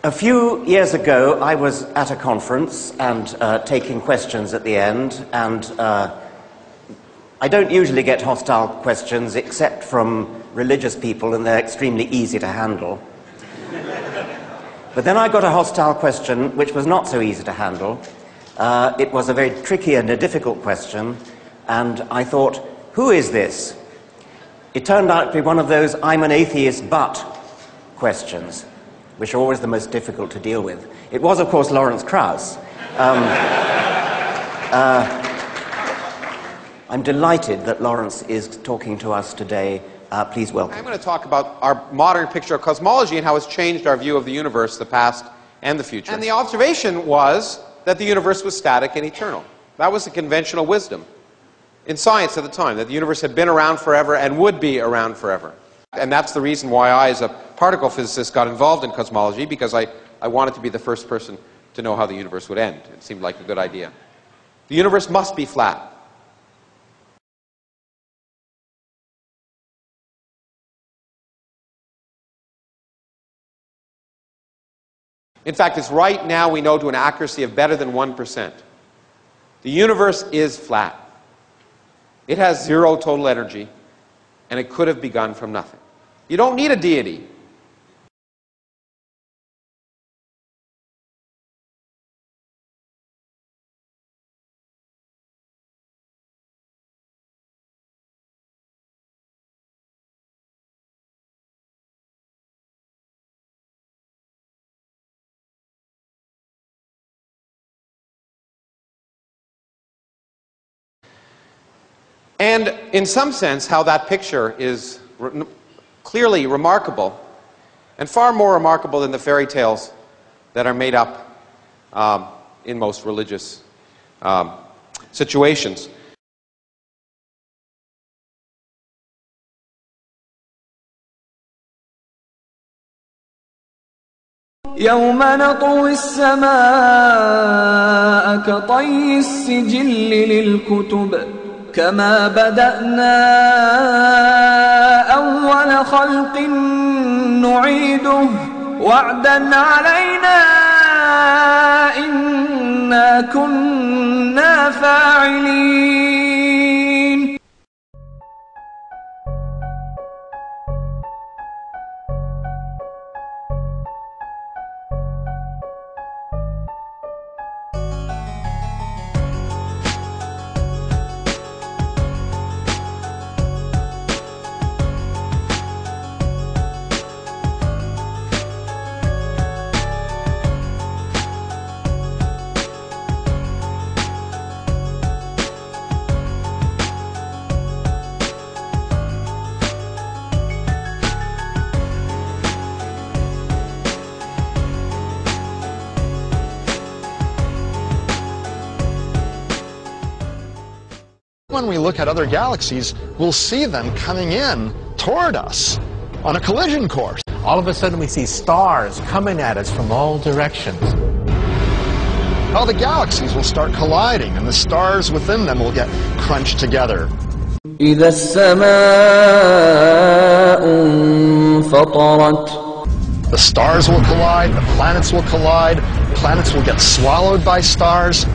A few years ago, I was at a conference and taking questions at the end, and I don't usually get hostile questions except from religious people, and they're extremely easy to handle. But then I got a hostile question which was not so easy to handle. It was a very tricky and a difficult question, and I thought, who is this? It turned out to be one of those I'm an atheist but questions, which are always the most difficult to deal with. It was, of course, Lawrence Krauss. I'm delighted that Lawrence is talking to us today. Please welcome. I'm going to talk about our modern picture of cosmology and how it's changed our view of the universe, the past and the future. And the observation was that the universe was static and eternal. That was the conventional wisdom in science at the time, that the universe had been around forever and would be around forever. And that's the reason why I, as a particle physicist, got involved in cosmology, because I wanted to be the first person to know how the universe would end. It seemed like a good idea. The universe must be flat. In fact, it's right now we know to an accuracy of better than 1%. The universe is flat. It has zero total energy, and it could have begun from nothing. You don't need a deity. And in some sense, how that picture is clearly remarkable, and far more remarkable than the fairy tales that are made up in most religious situations. يوم نطوي السماء كطي السجل للكتب كما بدأنا أول خلق نعيده وعدا علينا إنا كنا فاعلين. When we look at other galaxies, we'll see them coming in toward us on a collision course. All of a sudden we see stars coming at us from all directions. All the galaxies will start colliding, and the stars within them will get crunched together. إذا السماء انفطرت. The stars will collide, the planets will collide, planets will get swallowed by stars.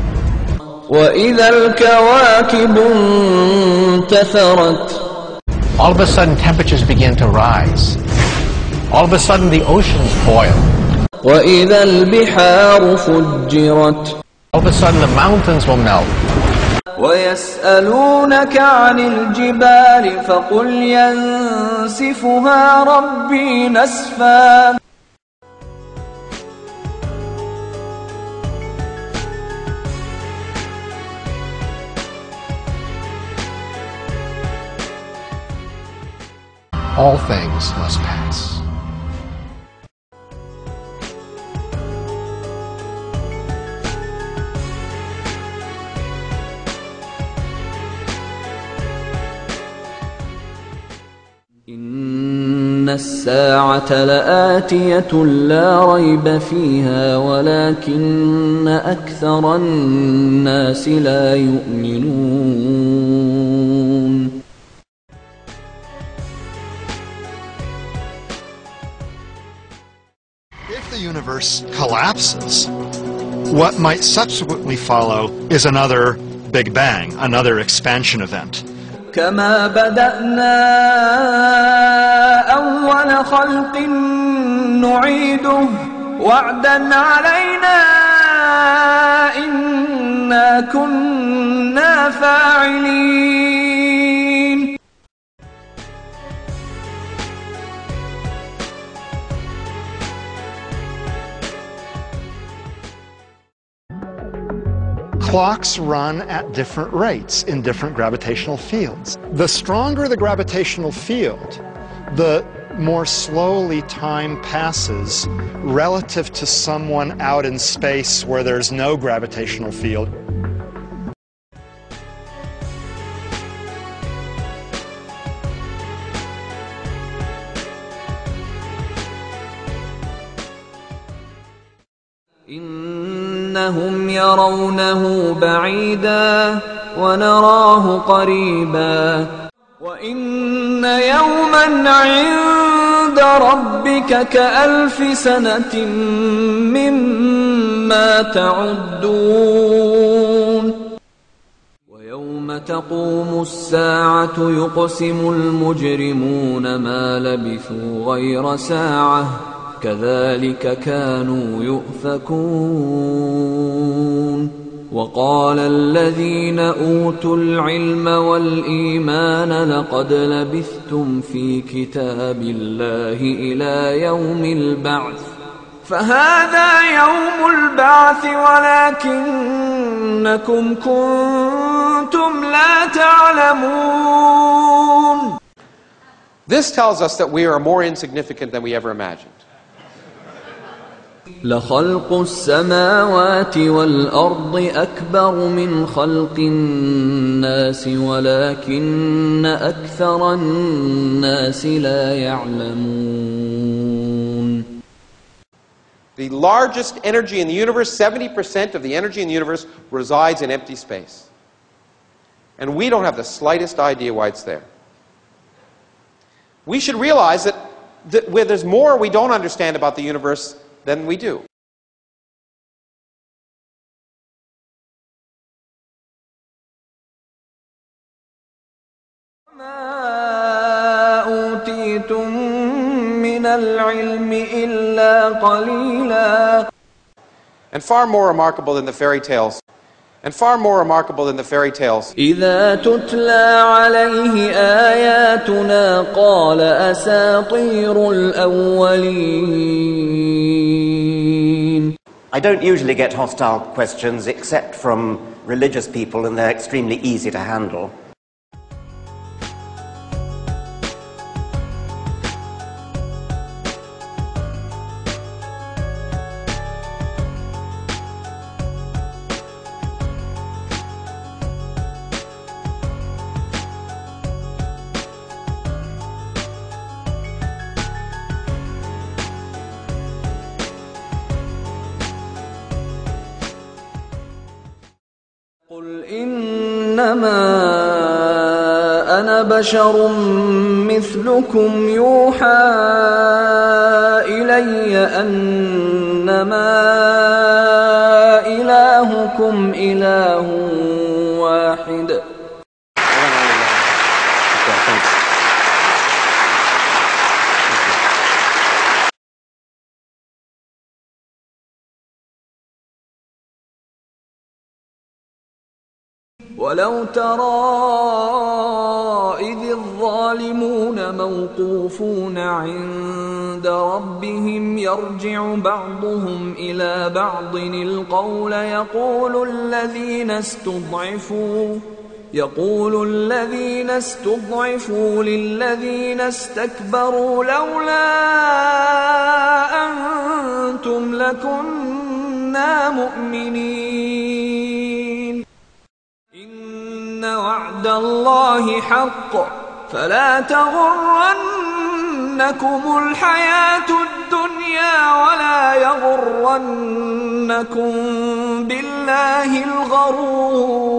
وإذا الكواكب انتثرت. All of a sudden temperatures begin to rise. All of a sudden the oceans boil. وإذا البحار فجرت. All of a sudden the mountains will melt. ويسألونك عن الجبال فقل ينسفها ربي نسفا. All things must pass. إن الساعة لآتية لا ريب فيها ولكن أكثر الناس لا يؤمنون. If the universe collapses, what might subsequently follow is another Big Bang, another expansion event. كما بدأنا أول خلق نعيده وعدا علينا إنا كنا فاعلين. Clocks run at different rates in different gravitational fields. The stronger the gravitational field, the more slowly time passes relative to someone out in space where there's no gravitational field. إنهم يرونه بعيدا ونراه قريبا وإن يوما عند ربك كألف سنة مما تعدون ويوم تقوم الساعة يقسم المجرمون ما لبثوا غير ساعة كذلك كانوا يؤفكون وقال الذين أوتوا العلم والإيمان لقد لبثتم في كتاب الله إلى يوم البعث فهذا يوم البعث ولكنكم كنتم لا تعلمون. This tells us that we are more insignificant than we ever imagined. لخلق السماوات والأرض أكبر من خلق الناس ولكن أكثر الناس لا يعلمون. The largest energy in the universe, 70% of the energy in the universe resides in empty space. And we don't have the slightest idea why it's there. We should realize that where there's more we don't understand about the universe than we do. ما أوتيتم من العلم إلا قليلا. And far more remarkable than the fairy tales. إذا تتلى عليه آياتنا قال أساطير الأولين. I don't usually get hostile questions except from religious people, and they're extremely easy to handle. قل إنما أنا بشر مثلكم يوحى إلي أنما إلهكم إله واحد. ولو ترى إذ الظالمون موقوفون عند ربهم يرجع بعضهم إلى بعض القول يقول الذين استضعفوا للذين استكبروا لولا أنتم لكنا مؤمنين. إن وعد الله حق فلا تغرنكم الحياة الدنيا ولا يغرنكم بالله الغرور.